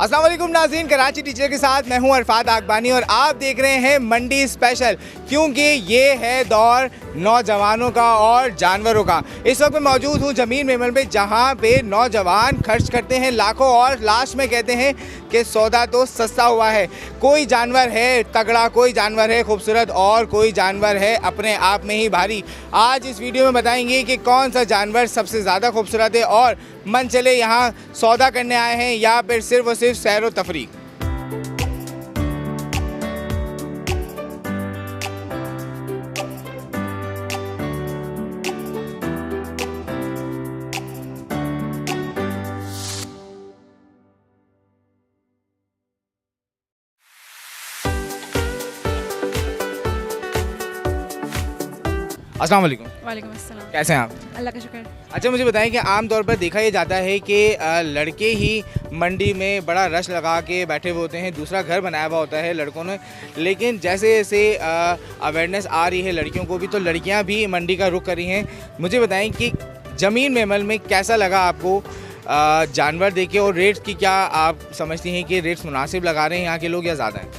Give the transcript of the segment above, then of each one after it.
अस्सलाम वालेकुम नाज़रीन, कराची टीचर के साथ मैं हूं अरफात आगबानी और आप देख रहे हैं मंडी स्पेशल, क्योंकि ये है दौर नौजवानों का और जानवरों का। इस वक्त मैं मौजूद हूं ज़मीन मेमन पे, जहां पे नौजवान खर्च करते हैं लाखों और लास्ट में कहते हैं कि सौदा तो सस्ता हुआ है। कोई जानवर है तगड़ा, कोई जानवर है खूबसूरत और कोई जानवर है अपने आप में ही भारी। आज इस वीडियो में बताएंगे कि कौन सा जानवर सबसे ज़्यादा खूबसूरत है और मन चले यहाँ सौदा करने आए हैं या फिर सिर्फ और सिर्फ सैर व तफरीक। अस्सलाम वालेकुम। वालेकुम अस्सलाम। कैसे हैं आप? अल्लाह का शुक्र। अच्छा, मुझे बताएं कि आम तौर पर देखा ये जाता है कि लड़के ही मंडी में बड़ा रश लगा के बैठे हुए होते हैं, दूसरा घर बनाया हुआ होता है लड़कों ने, लेकिन जैसे जैसे अवेयरनेस आ रही है लड़कियों को भी, तो लड़कियां भी मंडी का रुख कर रही हैं। मुझे बताएं कि ज़मीन मेमल में कैसा लगा आपको जानवर देखे और रेट्स की क्या आप समझती हैं कि रेट्स मुनासिब लगा रहे हैं यहाँ के लोग या ज़्यादा हैं?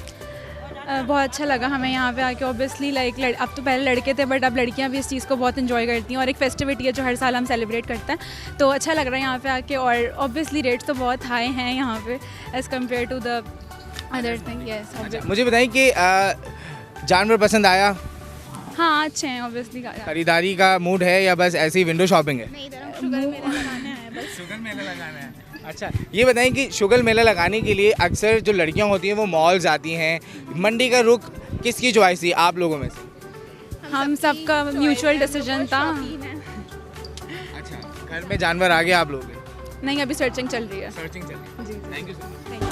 बहुत अच्छा लगा हमें यहाँ पे आके। ऑब्वियसली लाइक अब तो पहले लड़के थे बट अब लड़कियाँ भी इस चीज़ को बहुत इंजॉय करती हैं और एक फेस्टिविटी है जो हर साल हम सेलिब्रेट करते हैं, तो अच्छा लग रहा है यहाँ पे आके। और ऑब्वियसली रेट्स तो बहुत हाई हैं यहाँ पे as compared to the other thing. Yes, मुझे बताएं कि जानवर पसंद आया? हाँ, अच्छे हैं ऑब्वियसली। खरीदारी का मूड है या बस ऐसी विंडो शॉपिंग है? शुगर मेला लगाना है। अच्छा, ये बताएं कि शुगर मेला लगाने के लिए अक्सर जो लड़कियां होती हैं वो मॉल्स आती हैं, मंडी का रुख किसकी चॉइस थी आप लोगों में से? हम सबका म्यूचुअल डिसीजन था। अच्छा, घर में जानवर आ गए आप लोगों के? नहीं, अभी सर्चिंग चल रही है। सर्चिंग चल रही है। जी, thank you so much. Thank you.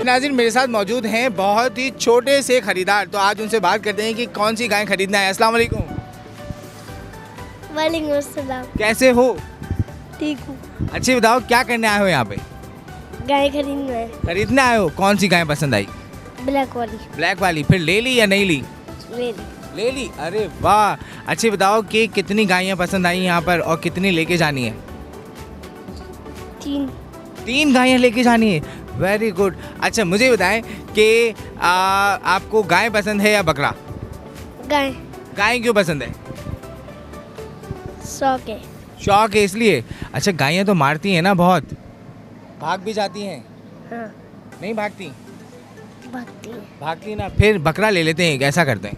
नाज़रीन, मेरे साथ मौजूद हैं बहुत ही छोटे से खरीदार, तो आज उनसे बात करते हैं कि कौन सी गाय खरीदना है। अस्सलाम वालेकुम। वालेकुम अस्सलाम। कैसे हो? ठीक हूँ। अच्छी बताओ, क्या करने आए हो यहाँ पे? गाय खरीदना है। खरीदने आए हो? कौन सी गाय पसंद आई? ब्लैक वाली। ब्लैक वाली। फिर ले ली या नहीं ली? ले ली। ले ली। अरे वाह। अच्छी बताओ कि कितनी गायें पसंद आई यहाँ पर और कितनी लेके जानी है? 3 गायें लेके जानी है। Very good. अच्छा, मुझे बताएं कि आपको गाय पसंद है या बकरा? गाय। गाय क्यों पसंद है? शौक है। शौक है इसलिए? अच्छा, गायें तो मारती हैं ना बहुत, भाग भी जाती हैं? हाँ। नहीं भागती? भागती है। भागती ना। फिर बकरा ले लेते हैं, कैसा करते हैं?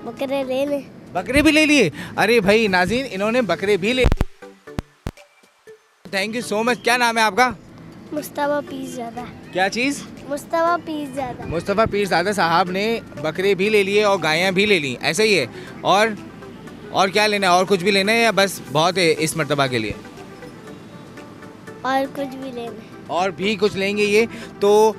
बकरे ले ले। बकरे भी ले लिए? अरे भाई नाज़रीन, इन्होंने बकरे भी ले। Thank you so much. क्या नाम है आपका? मुस्तफा पीरज़ादा। क्या चीज़? मुस्तफा पीरज़ादा। मुस्तफ़ा पीरज़ादा साहब ने बकरे भी ले लिए और गायें भी ले ली, ऐसा ही है? और क्या लेना है? और कुछ भी लेना है या बस बहुत है इस मर्तबा के लिए? और कुछ भी लेना। और भी कुछ लेंगे ये तो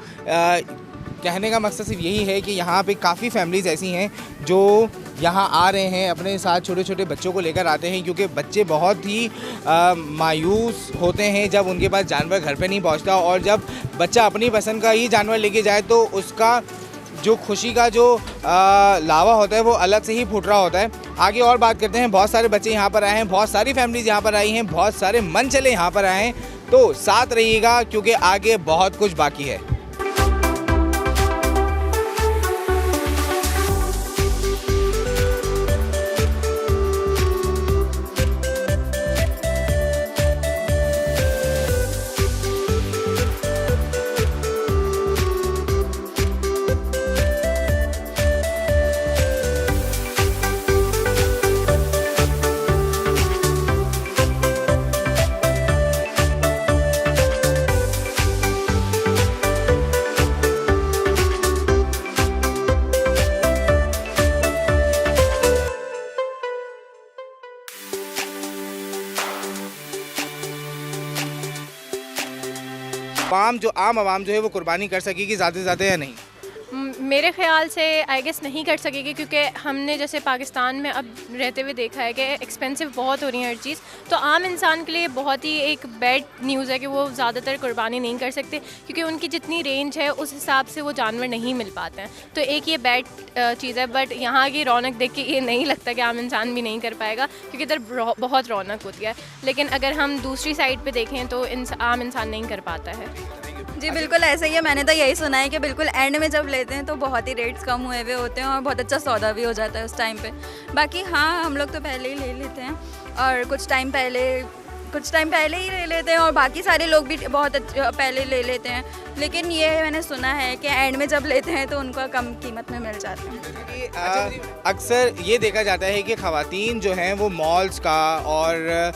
कहने का मकसद सिर्फ यही है कि यहाँ पे काफ़ी फैमिलीज़ ऐसी हैं जो यहाँ आ रहे हैं, अपने साथ छोटे छोटे बच्चों को लेकर आते हैं, क्योंकि बच्चे बहुत ही मायूस होते हैं जब उनके पास जानवर घर पे नहीं पहुँचता, और जब बच्चा अपनी पसंद का ही जानवर लेके जाए तो उसका जो खुशी का जो लावा होता है वो अलग से ही फूट रहा होता है। आगे और बात करते हैं। बहुत सारे बच्चे यहाँ पर आए हैं, बहुत सारी फैमिलीज़ यहाँ पर आई हैं, बहुत सारे मन चले यहाँ पर आए हैं, तो साथ रहिएगा क्योंकि आगे बहुत कुछ बाकी है। आम आवाम जो है वो कुर्बानी कर सकेगी ज़्यादा से ज़्यादा या नहीं? मेरे ख्याल से आई गेस नहीं कर सकेगी, क्योंकि हमने जैसे पाकिस्तान में अब रहते हुए देखा है कि एक्सपेंसिव बहुत हो रही है हर चीज़। तो आम इंसान के लिए बहुत ही एक बैड न्यूज़ है कि वो ज़्यादातर कुर्बानी नहीं कर सकते, क्योंकि उनकी जितनी रेंज है उस हिसाब से वो जानवर नहीं मिल पाते हैं। तो एक ये बैड चीज़ है। बट यहाँ की रौनक देख के ये नहीं लगता कि आम इंसान भी नहीं कर पाएगा, क्योंकि इधर बहुत रौनक होती है। लेकिन अगर हम दूसरी साइड पर देखें तो आम इंसान नहीं कर पाता है। जी बिल्कुल ऐसा ही है। मैंने तो यही सुना है कि बिल्कुल एंड में जब लेते हैं तो बहुत ही रेट्स कम हुए हुए होते हैं और बहुत अच्छा सौदा भी हो जाता है उस टाइम पे। बाकी हाँ, हम लोग तो पहले ही ले लेते हैं और कुछ टाइम पहले ही ले लेते हैं और बाकी सारे लोग भी बहुत पहले ले लेते हैं। लेकिन ये मैंने सुना है कि एंड में जब लेते हैं तो उनको कम कीमत में मिल जाते हैं। अक्सर ये देखा जाता है कि ख़वातीन जो हैं वो मॉल्स का और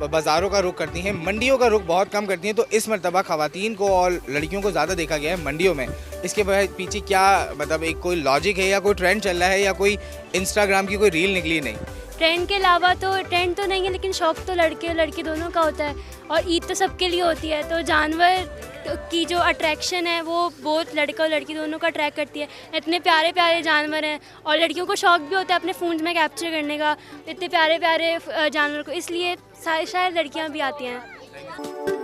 बाज़ारों का रुख करती हैं, मंडियों का रुख बहुत कम करती हैं। तो इस मरतबा ख़वातीन को और लड़कियों को ज़्यादा देखा गया है मंडियों में। इसके पीछे क्या मतलब एक कोई लॉजिक है या कोई ट्रेंड चल रहा है या कोई इंस्टाग्राम की कोई रील निकली? नहीं, ट्रेंड के अलावा तो ट्रेंड तो नहीं है, लेकिन शौक तो लड़के और लड़की दोनों का होता है और ईद तो सबके लिए होती है। तो जानवर की जो अट्रैक्शन है वो बहुत लड़का और लड़की दोनों का अट्रैक्ट करती है। इतने प्यारे प्यारे जानवर हैं और लड़कियों को शौक भी होता है अपने फ़ोन में कैप्चर करने का इतने प्यारे प्यारे जानवर को, इसलिए शायद लड़कियां भी आती हैं।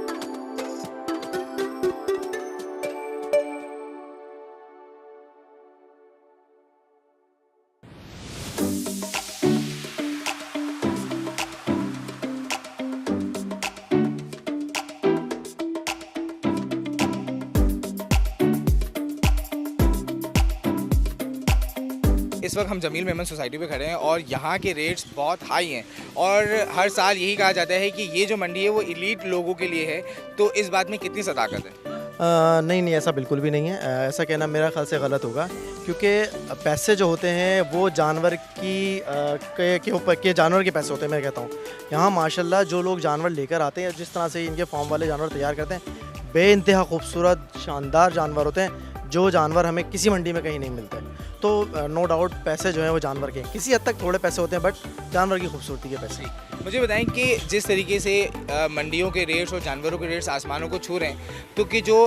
इस वक्त हम जमील मेमन सोसाइटी पे खड़े हैं और यहाँ के रेट्स बहुत हाई हैं और हर साल यही कहा जाता है कि ये जो मंडी है वो एलीट लोगों के लिए है। तो इस बात में कितनी सदाकत है? नहीं, ऐसा बिल्कुल भी नहीं है। ऐसा कहना मेरा ख्याल से गलत होगा, क्योंकि पैसे जो होते हैं वो जानवर के ऊपर के जानवर के पैसे होते हैं। मैं कहता हूँ यहाँ माशाल्लाह जो लोग जानवर लेकर आते हैं, जिस तरह से इनके फार्म वाले जानवर तैयार करते हैं, बेइंतहा खूबसूरत शानदार जानवर होते हैं, जो जानवर हमें किसी मंडी में कहीं नहीं मिलते। तो नो डाउट पैसे जो हैं वो जानवर के किसी हद तक थोड़े पैसे होते हैं, बट जानवर की खूबसूरती के पैसे। मुझे बताएं कि जिस तरीके से मंडियों के रेट्स और जानवरों के रेट्स आसमानों को छू रहे हैं, तो कि जो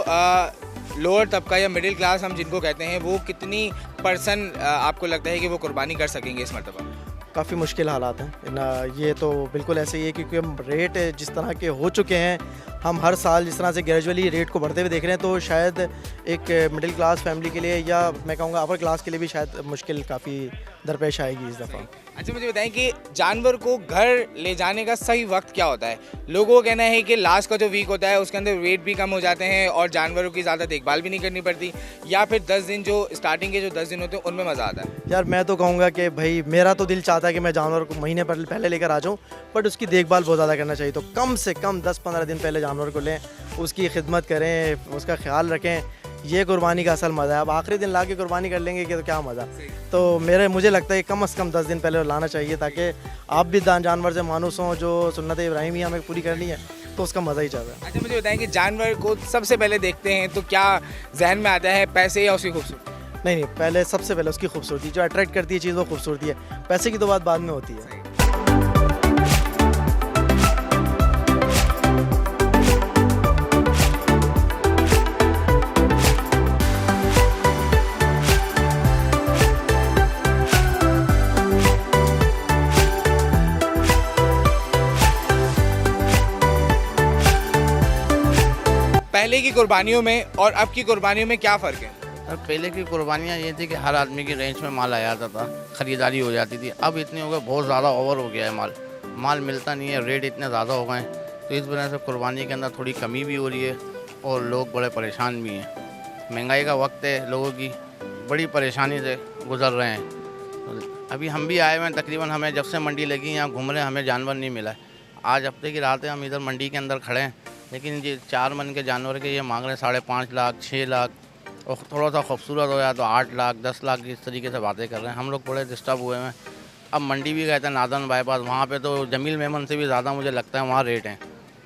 लोअर तबका या मिडिल क्लास हम जिनको कहते हैं, वो कितनी % आपको लगता है कि वो कुर्बानी कर सकेंगे इस मरतबा? काफ़ी मुश्किल हालात हैं ये तो बिल्कुल ऐसे ही है, क्योंकि हम रेट जिस तरह के हो चुके हैं, हम हर साल जिस तरह से ग्रेजुअली रेट को बढ़ते हुए देख रहे हैं, तो शायद एक मिडिल क्लास फैमिली के लिए या मैं कहूँगा अपर क्लास के लिए भी शायद मुश्किल काफ़ी दरपेश आएगी इस दफ़ा। अच्छा, मुझे बताएं कि जानवर को घर ले जाने का सही वक्त क्या होता है? लोगों का कहना है कि लास्ट का जो वीक होता है उसके अंदर वेट भी कम हो जाते हैं और जानवरों की ज़्यादा देखभाल भी नहीं करनी पड़ती, या फिर 10 दिन जो स्टार्टिंग के जो 10 दिन होते हैं उनमें मज़ा आता है। यार मैं तो कहूँगा कि भाई मेरा तो दिल चाहता है कि मैं जानवर को महीने पहले लेकर आ जाऊँ, बट उसकी देखभाल बहुत ज़्यादा करना चाहिए। तो कम से कम 10-15 दिन पहले जानवर को लें, उसकी खिदमत करें, उसका ख्याल रखें। ये कुर्बानी का असल मज़ा है। अब आखिरी दिन ला के कुर्बानी कर लेंगे कि तो क्या मज़ा। तो मुझे लगता है कम से कम 10 दिन पहले लाना चाहिए, ताकि आप भी जानवर से मानूस हों। जो सुन्नत इब्राहिमी हमें पूरी करनी है तो उसका मज़ा ही चाहता है। अच्छा, मुझे बताएं कि जानवर को सबसे पहले देखते हैं तो क्या जहन में आता है, पैसे या उसकी खूबसूरती? नहीं, पहले सबसे पहले उसकी खूबसूरती जो अट्रैक्ट करती है चीज़, वो खूबसूरती है। पैसे की तो बात बाद में होती है। पहले की कुर्बानियों में और अब की कुर्बानियों में क्या फ़र्क है? और पहले की कुर्बानियाँ ये थी कि हर आदमी की रेंज में माल आ जाता था, ख़रीदारी हो जाती थी। अब इतनी हो गए, बहुत ज़्यादा ओवर हो गया है माल मिलता नहीं है, रेट इतने ज़्यादा हो गए। तो इस वजह से कुर्बानी के अंदर थोड़ी कमी भी हो रही है और लोग बड़े परेशान भी हैं। महंगाई का वक्त है, लोगों की बड़ी परेशानी से गुजर रहे हैं। तो अभी हम भी आए हुए हैं, तकरीबन हमें जब से मंडी लगी यहाँ घूम रहे हैं, हमें जानवर नहीं मिला है। आज हफ्ते की रात है, हम इधर मंडी के अंदर खड़े हैं, लेकिन ये 4 मन के जानवर के ये मांग रहे हैं 5.5 लाख, 6 लाख, और थोड़ा सा खूबसूरत हो जाए तो 8 लाख, 10 लाख की इस तरीके से बातें कर रहे हैं। हम लोग बड़े डिस्टर्ब हुए हैं। अब मंडी भी गए थे नादन बाईपास, वहाँ पे तो जमील मेमन से भी ज़्यादा मुझे लगता है वहाँ रेट हैं।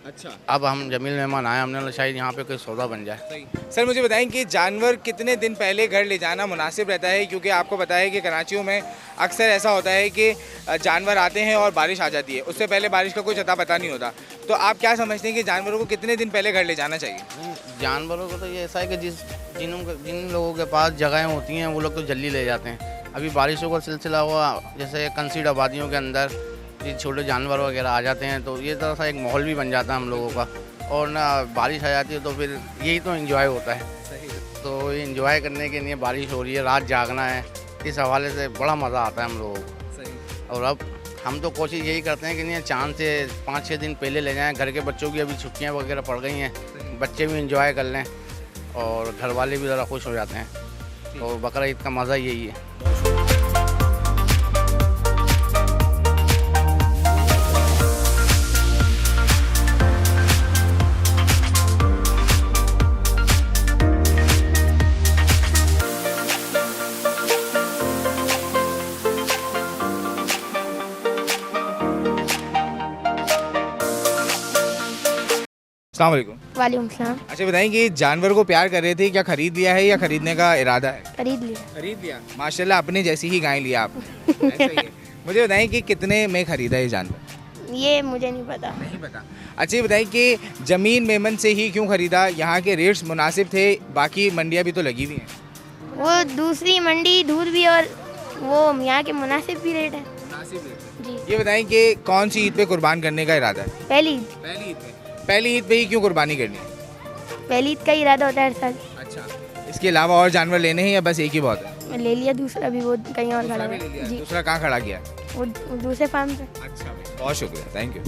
अच्छा, अब हम जमील मेहमान आए, हमने बोला शायद यहाँ पे कोई सौदा बन जाए। सही। सर मुझे बताएं कि जानवर कितने दिन पहले घर ले जाना मुनासिब रहता है, क्योंकि आपको पता है कि कराचियों में अक्सर ऐसा होता है कि जानवर आते हैं और बारिश आ जाती है, उससे पहले बारिश का कोई अता पता नहीं होता। तो आप क्या समझते हैं कि जानवरों को कितने दिन पहले घर ले जाना चाहिए? जानवरों को तो ये ऐसा है कि जिन लोगों के पास जगहें होती हैं वो लोग तो जल्दी ले जाते हैं। अभी बारिशों का सिलसिला हुआ, जैसे कंसीड आबादियों के अंदर ये छोटे जानवर वगैरह आ जाते हैं, तो ये तरह सा एक माहौल भी बन जाता है हम लोगों का, और ना बारिश आ जाती है तो फिर यही तो एंजॉय होता है। सही। तो ये एंजॉय करने के लिए बारिश हो रही है, रात जागना है, इस हवाले से बड़ा मज़ा आता है हम लोगों को। सही। और अब हम तो कोशिश यही करते हैं कि नहीं चांद से 5-6 दिन पहले ले जाएं। घर के बच्चों की अभी छुट्टियां वगैरह पड़ गई हैं, बच्चे भी एंजॉय कर लें और घर वाले भी ज़रा खुश हो जाते हैं। तो बकरा ईद का मज़ा यही है। अस्सलाम वालेकुम। वालेकुम सलाम। अच्छा बताएं कि जानवर को प्यार कर रहे थे, क्या खरीद लिया है या खरीदने का इरादा है? खरीद लिया। खरीद लिया, माशाल्लाह अपने जैसी ही गाय लिया आप। ऐसा ही है। मुझे बताएं कि कितने में खरीदा ये जानवर? ये मुझे नहीं पता। नहीं पता। अच्छा ये बताएं कि जमीन मेमन से ही क्यों खरीदा? यहाँ के रेट्स मुनासिब थे, बाकी मंडियाँ भी तो लगी हुई हैं। वो दूसरी मंडी दूर भी और वो यहाँ के मुनासिब भी रेट है। मुनासिब रेट जी। ये बताएं कि कौन सी ईद पे कुर्बान करने का इरादा है? पहली पहली ईद पे। पहली ईद पे ही क्यों कुर्बानी करनी है? पहली ईद का इरादा होता है हर साल। अच्छा, इसके अलावा और जानवर लेने हैं या बस एक ही बहुत है? ले लिया दूसरा भी, वो कहीं और खड़ा दूसरा भी ले लिया। है जी। दूसरा कहाँ खड़ा किया? वो दूसरे फार्म पे। अच्छा भाई, बहुत शुक्रिया, थैंक यू।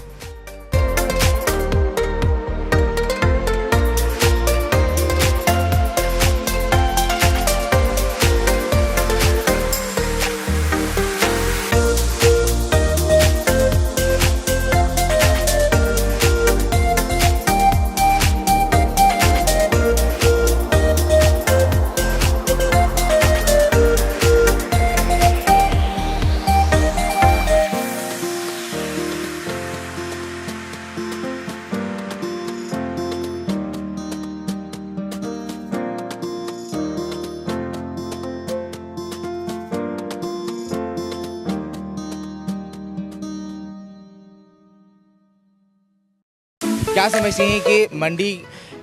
क्या समझती हैं कि मंडी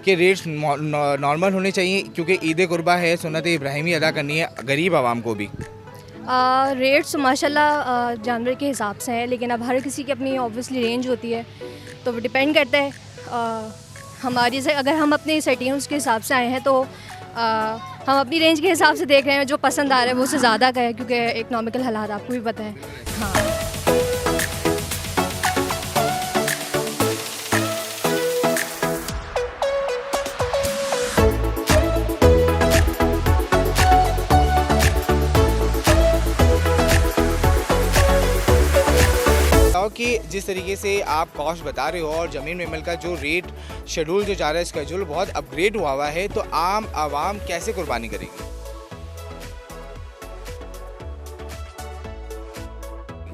के रेट्स नॉर्मल होने चाहिए, क्योंकि ईद कुर्बा है, सुन्नत इब्राहिमी अदा करनी है गरीब आवाम को भी? रेट्स माशाल्लाह जानवर के हिसाब से है, लेकिन अब हर किसी की अपनी ऑब्वियसली रेंज होती है, तो वो डिपेंड करता है हमारी से। अगर हम अपने सेटिंग्स के हिसाब से आए हैं तो हम अपनी रेंज के हिसाब से देख रहे हैं, जो पसंद आ रहा है वो उससे ज़्यादा का है, क्योंकि इकनॉमिकल हालात आपको भी पता है। हाँ। कि जिस तरीके से आप कॉस्ट बता रहे हो और ज़मीन मेमल का जो रेट शेड्यूल जो जा रहा है, स्केड्यूल बहुत अपग्रेड हुआ है, तो आम आवाम कैसे कुर्बानी करेगी?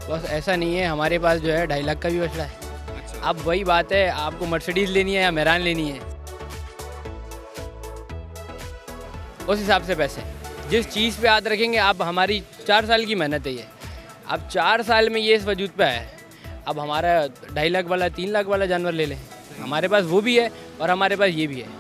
बस ऐसा नहीं है, हमारे पास जो है 2.5 लाख का भी मसला है। अच्छा। अब वही बात है, आपको मर्सिडीज़ लेनी है या मेरान लेनी है, उस हिसाब से पैसे। जिस चीज़ पे हाथ रखेंगे आप, हमारी 4 साल की मेहनत है ये, अब 4 साल में ये इस वजूद पे है। अब हमारा 2.5 लाख वाला 3 लाख वाला जानवर ले लें, हमारे पास वो भी है और हमारे पास ये भी है।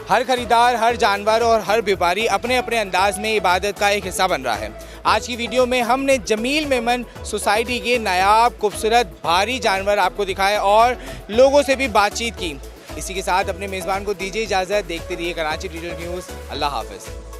हर खरीदार, हर जानवर और हर व्यापारी अपने अपने अंदाज में इबादत का एक हिस्सा बन रहा है। आज की वीडियो में हमने जमील मेमन सोसाइटी के नायाब खूबसूरत भारी जानवर आपको दिखाए और लोगों से भी बातचीत की। इसी के साथ अपने मेज़बान को दीजिए इजाज़त। देखते रहिए कराची डिजिटल न्यूज़। अल्लाह हाफ़िज़।